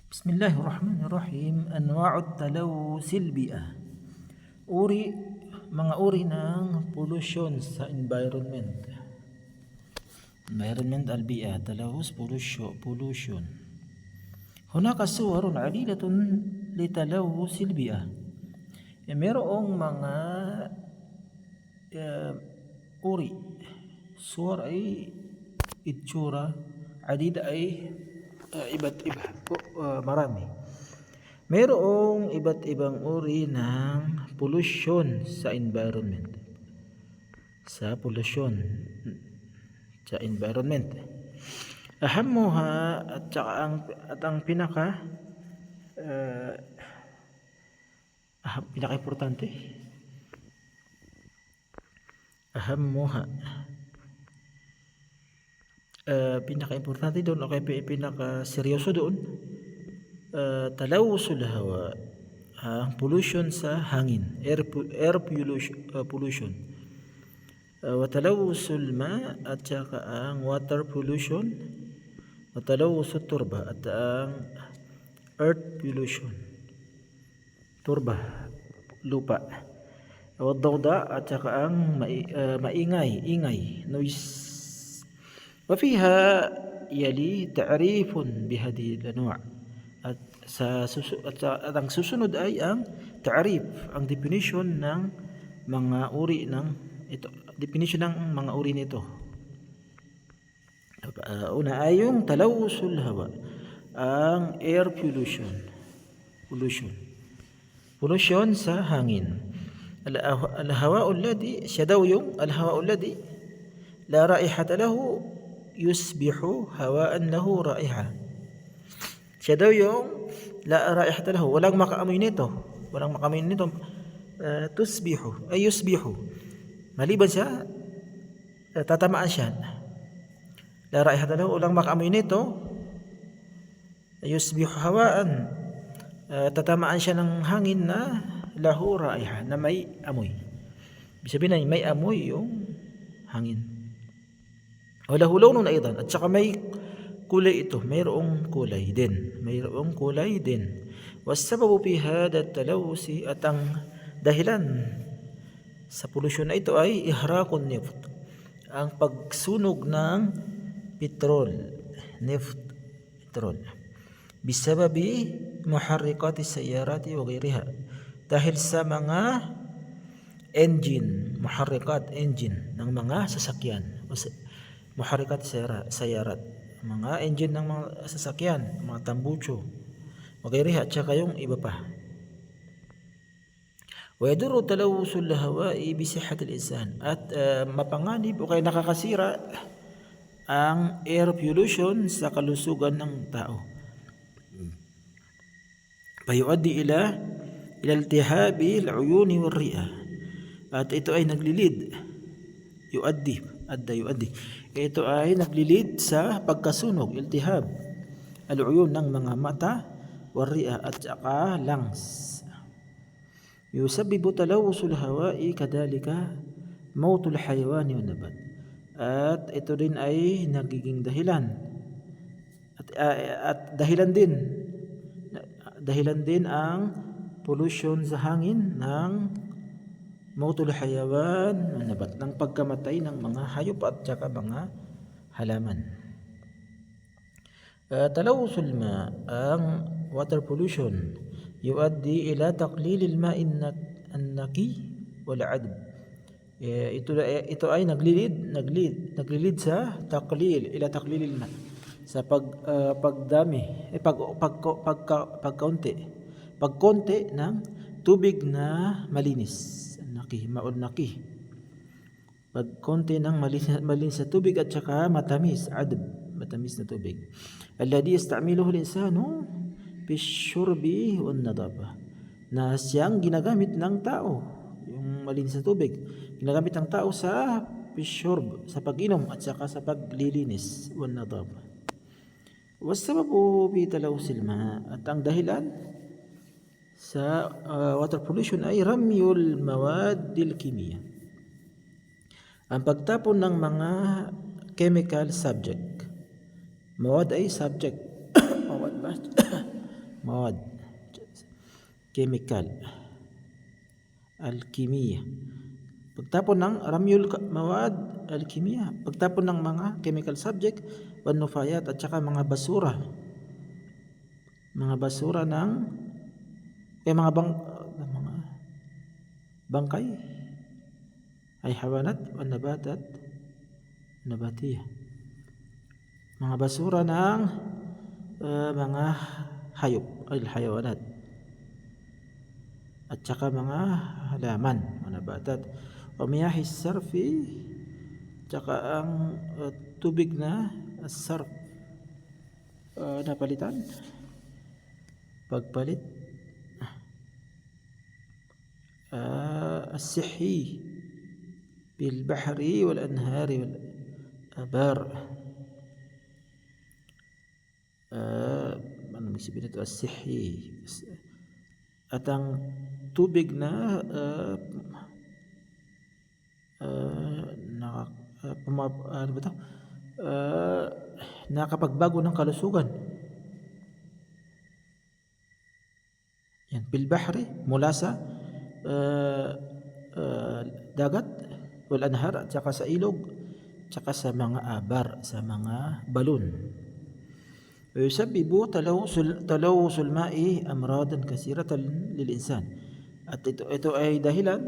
Bismillahirrahmanirrahim. Anwa'ut talawusil bi'ah. Mga uri ng pollution sa environment. Environment al-bi'ah, talawus pollution. Hunaka suwarun adidatun li talawusil bi'ah. Merong mga uri. Suwar ay itsura, adida ay iba't iba po, marami. Mayroong iba't ibang uri ng pollution sa environment. Ahammuha at ang pinaka-importante. Ahammuha. Pinaka-importante doon o kaya pinaka-seryoso doon, talawusul hawa, pollution sa hangin, air pollution, wa talawusul ma at saka ang water pollution, wa talawusul turba at ang earth pollution, turba, lupa, wa dawda at saka ang ingay, noise. وفيها يلي تعريف بهذه الأنواع at ang susunod ay ang ta'rif, ang definition ng mga uri ng ito, definition ng mga uri nito. Una ay yung talawusul hawa, ang air pollution sa hangin. Al-hawa alladhi, siya daw yung al-hawa alladhi la raihata lahu yusbihu hawaan lahu raiha. Siya daw yung la raihata lahu, walang makaamoy nito, tusbihu ay yusbihu, maliban siya tatamaan siya. La raihata lahu, walang makaamoy nito, yusbihu hawaan, tatamaan siya ng hangin na lahu raiha, na may amoy. Ibig sabihin na may amoy yung hangin. Walahu lawnun aidan, at saka may kulay ito, mayroong kulay din. Wasababu fi hada talawusi, at ang dahilan sa pollution na ito ay ihrakun nift, ang pagsunog ng petrol, bisababi muharrikati sayarati wa ghayriha, dahil sa mga engine ng mga sasakyan, muharrikat sayarat, mga engine ng mga sasakyan, mga tambucho, magayriha, at saka yung iba pa. Wa yadurru talawusul hawa'i bi sihhatil insan, at mapanganib o kaya nakakasira ang air pollution sa kalusugan ng tao. Fayuaddi ila iltihabi al-uyuni war-ri'a, at ito ay naglilid, yuaddi, ito ay naglilid sa pagkasunog, iltihab, al-uyun ng mga mata, war-ri'a at saka lungs. Yusabbibu talawusul hawa'i kadalika mautul hayawani wan nabat, at ito din ay nagiging dahilan at dahilan din ang pollution sa hangin ng mautul hayawan wan nabat, ng pagkamatay ng mga hayop at saka mga halaman. Talawusul ma, ang water pollution, yuaddi ila taqlilil ma'in an-naqi wal 'adb. Ito ay naglilid sa taqlilil ma, sa pagkonti ng tubig na malinis, maul naqi, pagkonti ng malinis na tubig at saka matamis na tubig, alladhi yasta'miluhu al-insanu fi shurbi wan nadaba, na siyang ginagamit ng tao, yung malinis na tubig ginagamit ng tao sa pishurb, sa pag-inom at saka sa paglilinis, wan nadaba. Wasababu bi talawusil ma, at ang dahilan sa water pollution ay ramyul mawadil kimia, ang pagtapon ng mga chemical subject. Mawad ay subject. Mawad ba? mawad, chemical, alkimiya. Pagtapon ng ramyul mawad, alkimiya. Pagtapon ng mga chemical subject, wanufayat at saka mga basura. Mga basura ng mga bangkay ay hawanat o nabatiya. Mga basura ng mga hayop ay hayawanat at saka mga halaman o nabatat. O miyahis sarfi, saka ang tubig na sarf, napalitan, pagpalit, الصحي بالبحر والأنهار والآبار. Ano ibig ito? As-sihi. At ang tubig na nakapagbago ng kalusugan. Yan, bil bahri, mula sa dagat, wal anhar, at saka sa ilog, saka sa mga abar, sa mga balon. Yusabbibu talawusul ma'i amradan kasiratan lil insan. At ito ay dahilan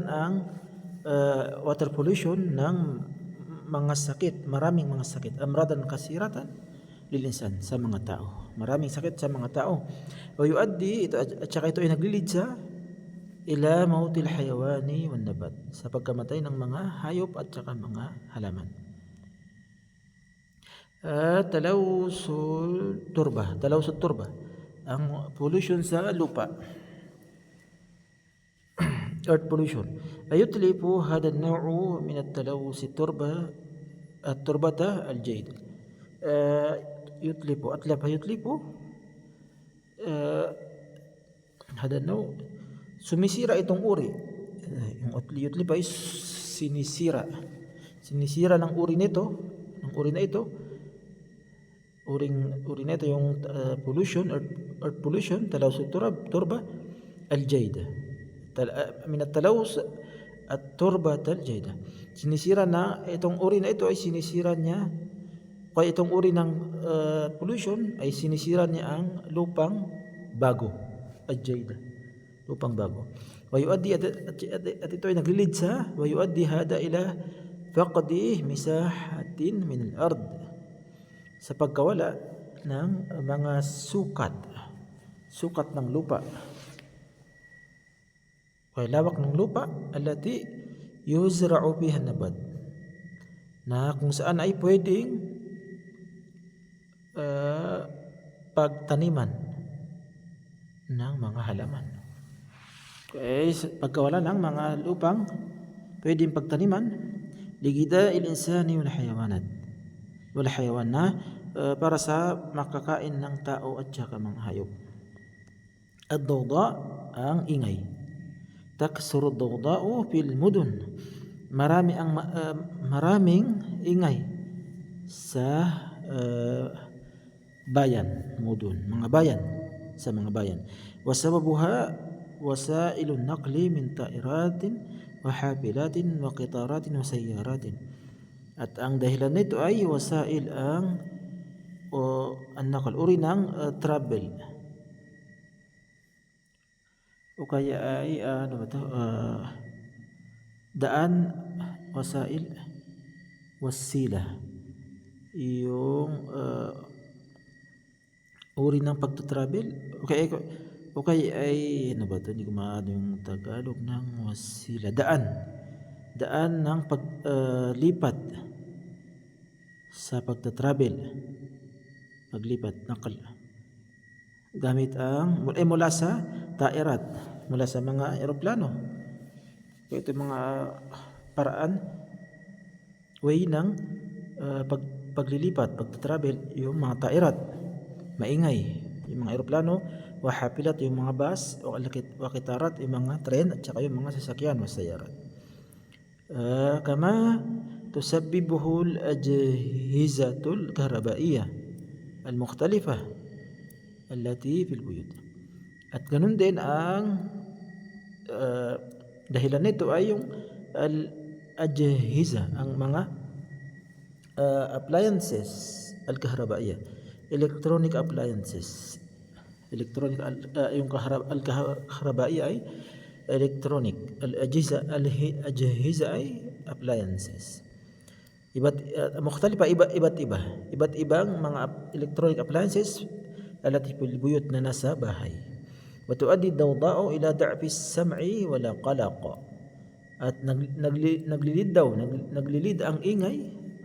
ang water pollution ng mga sakit, maraming mga sakit, amradan kasiratan lil insan, sa mga tao, maraming sakit sa mga tao. O yuaddi, at saka ito ay naglilid sa ila mautil hayawani wan nabat, sa pagkamatay ng mga hayop at saka mga halaman. Talawusul turba, ang pollution sa lupa, earth pollution. Ayutlipu hada an-naw'u min at-talawus at-turbata al-jayd. Yutlipu hada an-naw', sumisira itong uri. Yung yutlip ay sinisira ng uri nito, uri na ito yung pollution, earth pollution, talawus turba al-jayda, min at-talawus at-turba al-jayda. Sinisira na itong uri na ito, ay sinisira niya, kaya itong uri ng pollution ay sinisira niya ang lupang bago, al-jayda, lupang bago. Wa yuaddi, at ito ay naglilid sa wa yuaddi hada ila faqdi misahatin min al-ard, sa pagkawala ng mga sukat ng lupa, o lawak ng lupa, allati yuzra'u biha nabat, na kung saan ay pwedeng pagtaniman ng mga halaman. Okay, pagkawala ng mga lupang pwedeng pagtaniman, ligida il-insani wal hayawan, na para sa makakain ng tao at saka mga hayop. Ad-dawda, ang ingay. Taksuru ad-dawda'u fil mudun, maraming ingay sa bayan, mudun, mga bayan, sa mga bayan. Wasababuha wasailun naqli min ta'iratin wa hafilatin wa qitaratin wa sayyaratin. At ang dahilan nito ay wasail, ang naql, uri ng travel, o kaya ay daan, wasail, wasila, yung uri ng pagtatravel, o kaya ay hindi ko maano yung Tagalog ng wasila, daan ng paglipat sa pagtatravel, paglipat, naql, gamit ang mula sa ta'irat, mula sa mga eroplano. Ito mga paraan, way ng paglilipat, pagtatravel, yung mga ta'irat, maingay, yung mga eroplano, wahapilat, yung mga bus, wakitarat, yung mga tren, at saka yung mga sasakyan, wasayarat. Kama تسببه الأجهزة الكهربائية المختلفة التي في البيوت. At ganun din ang dahilan nito ay yung al-ajhiza, ang mga appliances al-kahrabaiya, electronic appliances. Electronic yung al-kahrabaiya ay electronic, al-ajhiza ay appliances. مختلفة iba't ibang mga electronic appliances التي في البيوت na nasa bahay. وتؤدي الضوضاء إلى ضعف السمع ولا قلق. At naglilid ang ingay,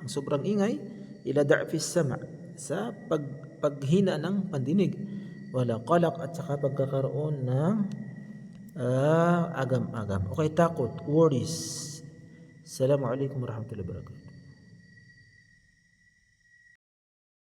ang sobrang ingay, ila da'fi as-sam' sa paghina ng pandinig, wala qalaq at saka pagkakaroon ng agam-agam. Okay, takot, worries. Assalamu alaikum warahmatullahi wabarakatuh.